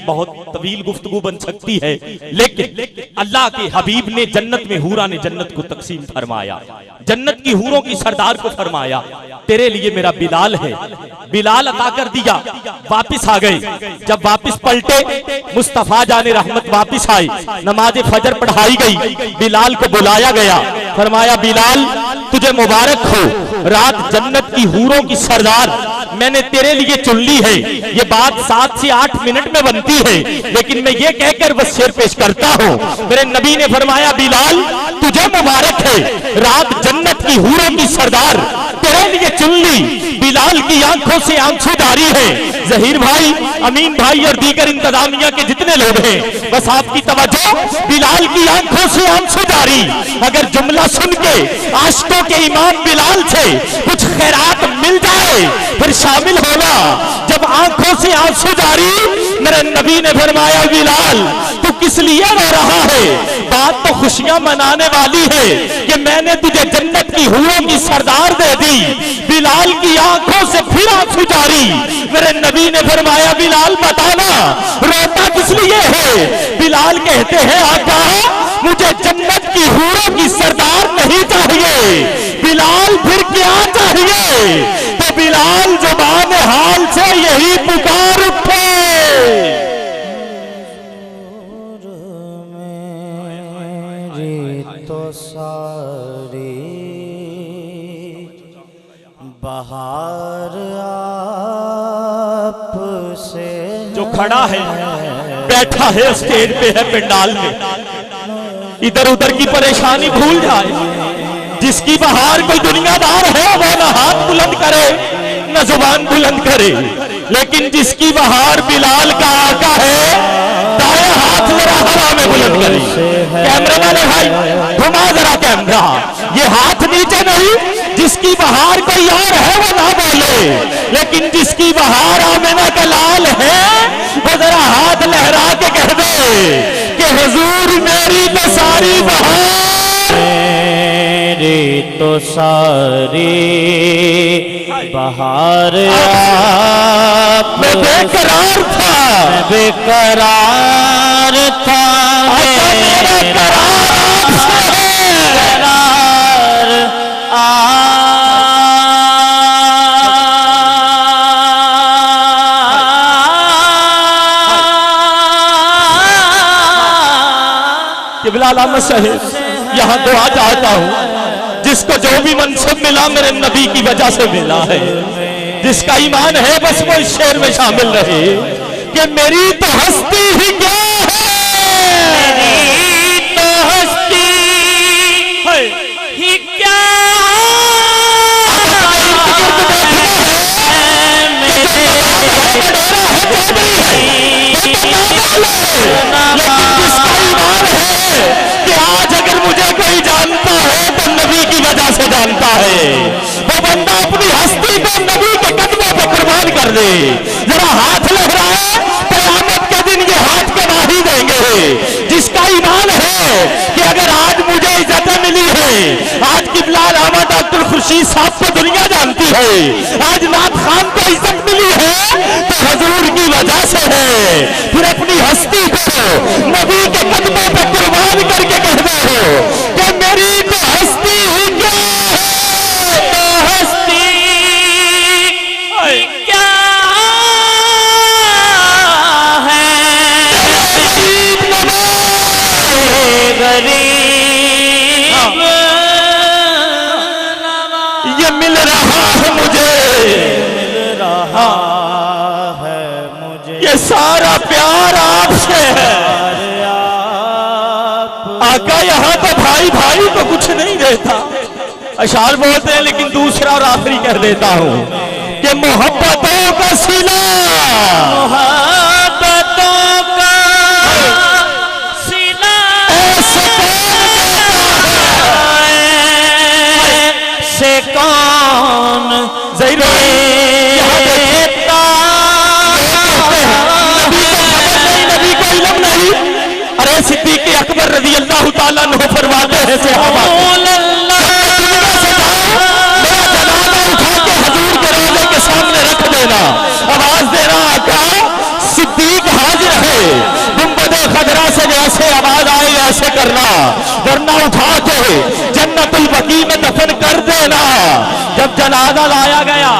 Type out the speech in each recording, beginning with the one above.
बहुत तवील गुफ्तगू बन सकती है, लेकिन अल्लाह के हबीब ने जन्नत में हूरा ने जन्नत को तकसीम फरमाया, जन्नत की हूरों की सरदार को फरमाया तेरे लिए मेरा बिलाल है। बिलाल अता कर दिया, वापिस आ गए। जब वापिस पलटे मुस्तफा जाने रहमत वापिस आए, नमाज फजर पढ़ाई गई, बिलाल को बुलाया गया, फरमाया बिलाल तुझे मुबारक हो, रात जन्नत की हूरों की सरदार मैंने तेरे लिए चुन ली है। ये बात 7 से 8 मिनट में बनती है, लेकिन मैं ये कहकर बस शेर पेश करता हूँ। मेरे नबी ने फरमाया बिलाल तुझे मुबारक है, रात जन्नत की हूरों की सरदार तेरे लिए चुन ली। बिलाल की आंखों से आंसू जारी है। जहीर भाई, अमीन भाई और दीगर इंतजामिया के जितने लोग हैं, बस आपकी तवज्जो, बिलाल की आंखों से आंसू जारी। अगर जुमला सुन के आशिकों के इमाम बिलाल से कुछ खैरात मिल जाए फिर शामिल होना। जब आंखों से आंसू जारी, मेरे नबी ने फरमाया बिलाल तू किस लिए रो रहा है? बात तो खुशियां मनाने वाली है कि मैंने तुझे जन्नत की हूरों की सरदार दे दी। बिलाल की आंखों से फिर आंसू जारी। मेरे नबी ने फरमाया बिलाल बताना रोता किस लिए है? बिलाल कहते हैं आका मुझे जन्नत की हूरों की सरदार नहीं चाहिए। बिलाल फिर क्या चाहिए? तो बिलाल जुबान हाल से यही पुकार उठे, तो सारी बहार आप से। जो खड़ा है बैठा है स्टेज पे है पंडाल में, इधर उधर की परेशानी भूल जाए। जिसकी बहार कोई दुनियादार है वो ना हाथ बुलंद करे न जुबान बुलंद करे, लेकिन जिसकी बहार बिलाल का आका है दाया हाथ जरा हवा में बुलंद करे। कैमरे वाले भाई घुमा जरा कैमरा, ये हाथ नीचे नहीं। जिसकी बहार कोई और है वो ना बोले, लेकिन जिसकी बहार आमिना का लाल है वो जरा हाथ लहरा के कह दे कि हुजूर मेरी तो सारी बहार, मेरी तो सारी बहार आप मैं बेकरार था, मैं बेकरार था, मेरा करार बिलाल अहमद साहब यहाँ दुआ चाहता हूँ, जिसको जो भी मनसब मिला मेरे नबी की वजह से मिला है। जिसका ईमान है बस वो इस शेर में शामिल रहे कि मेरी तो हस्ती ही क्या है, मेरी तो हस्ती ही क्या कि आज अगर मुझे कोई जानता है तो नबी की वजह से जानता है। वो बंदा अपनी हस्ती को नबी के कदमों पे कुर्बान कर दे। जरा हाथ लहराए, क़यामत के दिन ये हाथ गवाही देंगे। जिसका ईमान है कि अगर आज मुझे इज्जत मिली है, आज किबला अल्लामा डॉक्टर खुर्शीद साहब को दुनिया जानती है, आज नाथ खान को इज्जत मिली है तो हुजूर की वजह से है। फिर अपनी हस्ती को नबी के कदमों पे कुर्बान करके कहते हो कि मेरी तो हस्ती ही क्या है, तो हस्ती ही क्या है, गरीब ये मिल रहा है मुझे, मिल रहा है मुझे, ये सारा प्यार आपसे है। आका यहाँ तो भाई भाई को कुछ नहीं देता। अशार बोलते हैं लेकिन दूसरा और आखिरी कह देता हूँ कि मोहब्बतों का सिला, मोहब्बतों का सिला से कौन ज़हीर नबी को इल्म नहीं। अरे सिद्दीक़ अकबर रज़ी अल्लाह ताला अन्हु फरमाते हैं सहाबा हुजूर के रोज़े के सामने रख देना, आवाज देना आका सिद्दीक़ हाजिर है, गुंबदे खजरा से जैसे आवाज आए ऐसे करना, वरना उठा के जन्नतुल बकी में दफन कर देना। जब जनाजा लाया गया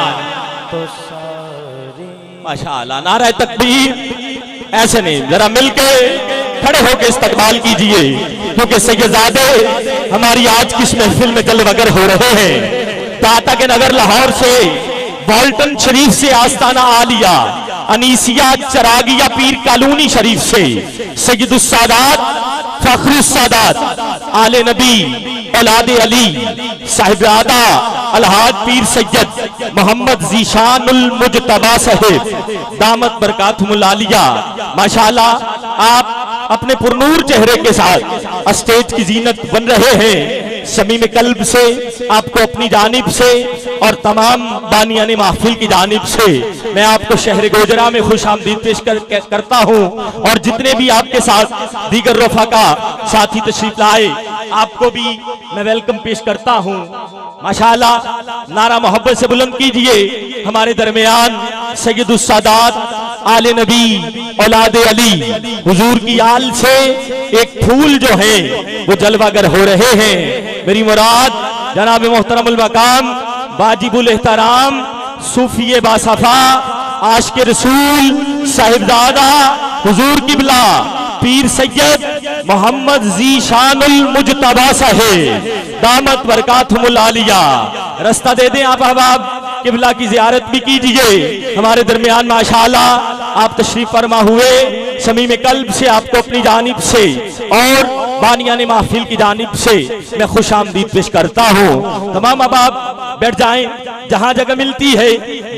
तो सारी माशाअल्लाह, नारा तकबीर। ऐसे नहीं, जरा मिलके खड़े होकर इस्तकबाल कीजिए, क्योंकि सैयदादे हमारी आज किस महफिल में जलवगर हो रहे हैं। ताता के नगर लाहौर से, वॉल्टन शरीफ से आस्ताना आलिया, अनीसिया चरागिया पीर कॉलोनी शरीफ से सैयदुस सादात फखरुस्सादात आले नबी औलादे अली साहिबजादा अलहाज पीर सैयद मोहम्मद जीशानुल मुजतबा साहिब दामत बरकातुहुल आलिया, माशाअल्लाह आप अपने पुरनूर चेहरे के साथ स्टेज की जीनत बन रहे हैं। शमीम कल्ब से आपको अपनी जानिब से और तमाम बानियाने महफिल की जानिब से मैं आपको शहर गोजरा में खुश आमदीद पेश करता हूँ। और जितने भी आपके साथ दीगर रफ़ाका साथी तशरीफ लाए, आपको भी मैं वेलकम पेश करता हूँ। माशाअल्लाह, नारा मोहब्बत से बुलंद कीजिए। हमारे दरमियान सैयदुस सादात आले नबी औलादे अली हुजूर की आल से एक फूल जो है वो जलवागर हो रहे हैं। मेरी मुराद जनाब मोहतरमुल मकाम वाजिबुल एहतराम सूफी बासफा आशिक रसूल साहिबजादा हुजूर किबला पीर सैयद मोहम्मद जीशानुल मुजतबा साहिब दामत बरकातुहुल आलिया। रास्ता दे दें आप अहबाब, किबला की जियारत भी कीजिए। हमारे दरमियान माशाअल्लाह आप तशरीफ फरमा हुए। शमीम कल्ब से आपको अपनी जानिब से और बानियाने महफिल की जानिब से मैं खुश आमदीद पेश करता हूँ। तमाम अहबाब बैठ जाएं, जहाँ जगह मिलती है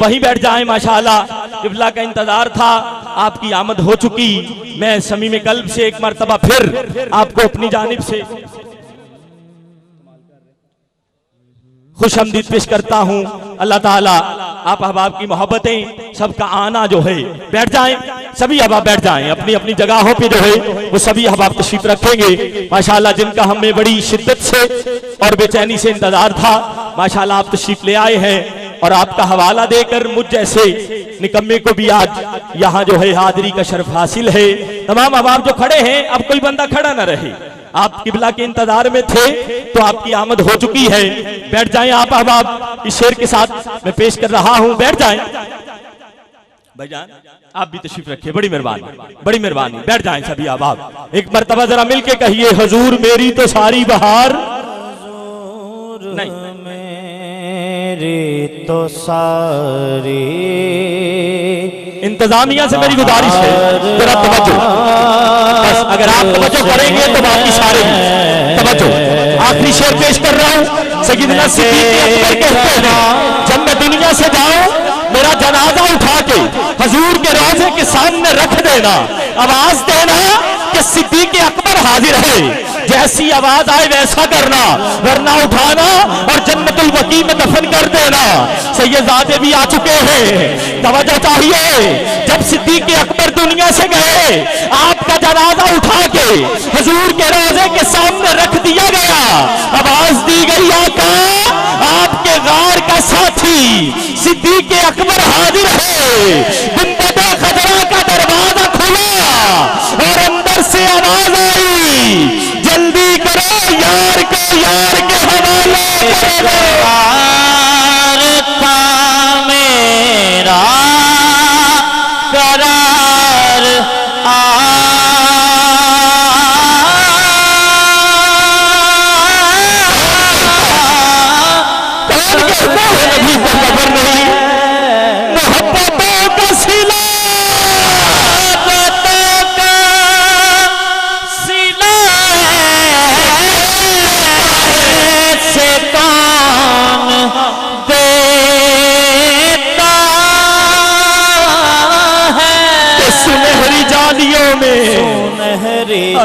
वहीं बैठ जाएं। माशाअल्लाह, किबला का इंतजार था, आपकी आमद हो चुकी। मैं शमीम कल्ब से एक मरतबा फिर आपको अपनी जानिब से खुश आमदीद पेश करता हूँ। अल्लाह ताला आप अहबाब की मोहब्बतें, सबका आना जो है, बैठ जाएं, सभी अहबाब बैठ जाएं अपनी अपनी जगहों पे जो है वो सभी अहबाब तशरीफ रखेंगे। माशाअल्लाह, जिनका हमें बड़ी शिद्दत से और बेचैनी से इंतजार था, माशाअल्लाह आप तशरीफ ले आए हैं। और आपका हवाला देकर मुझ जैसे निकम्मे को भी आज यहाँ जो है हाजिरी का शर्फ हासिल है। तमाम अहबाब जो खड़े हैं, अब कोई बंदा खड़ा ना रहे। आप किबला के इंतजार में थे तो आपकी आमद हो चुकी है। बैठ जाएं आप अहबाब, इस शेर के साथ मैं पेश कर रहा हूं। बैठ जाएं भाईजान, आप भी तशरीफ रखिए। बड़ी मेहरबानी, बड़ी मेहरबानी। बैठ जाएं सभी अहबाब। एक मर्तबा जरा मिलके कहिए, हुजूर मेरी तो सारी बहार नहीं, मेरी तो सारी। इंतजामिया से मेरी गुजारिश है, जरा तवज्जो, बस अगर आप तवज्जो करेंगे तो बाकी सारे तवज्जो। आखिरी शेर पेश कर रहा हूँ। सैयदना सिद्दीक़ अकबर कहते हैं, जब मैं दुनिया से जाऊं मेरा जनाजा उठा के हुजूर के रोजे के सामने रख देना, आवाज देना कि सिद्दीक़ अकबर हाजिर है। जैसी आवाज आए वैसा करना, वरना उठाना और जन्नतुल बकी में दफन कर देना। सैयदादे भी आ चुके हैं, तवज्जो चाहिए। जब सिद्दीक़ अकबर दुनिया से गए, आपका जनाजा उठा के हुजूर के रोजे के सामने रख दिया गया। आवाज दी गई, आका आपके गार का साथी सिद्दीक़ अकबर हाजिर है। गुंबदे खजरा का दरवाजा खुला और अंदर से आवाज आई, जल्दी करो यार के हवाले था मेरा करार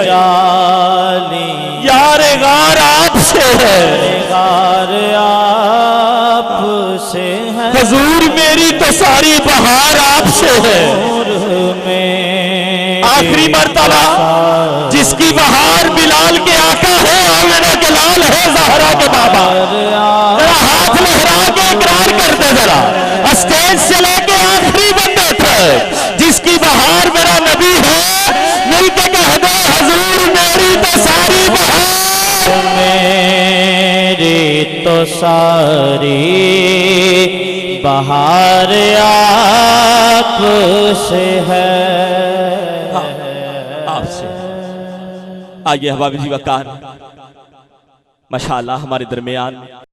जाली यार गार आपसे है, गार आपसे है। हुजूर मेरी तो सारी बहार आपसे है। आखिरी मर्तबा जिसकी बहार बिलाल के आका है, आमिना के लाल है, ज़हरा के बाबा। जरा हाथ लहरा के इकरार कर दे, जरा स्टेज से लेके आखिरी बंदे तक जिसकी बहार मेरा नबी है, मेरी तो सारी बहार आपसे है। आपसे आइए हबाबी जी वकार माशाअल्लाह हमारे दरमियान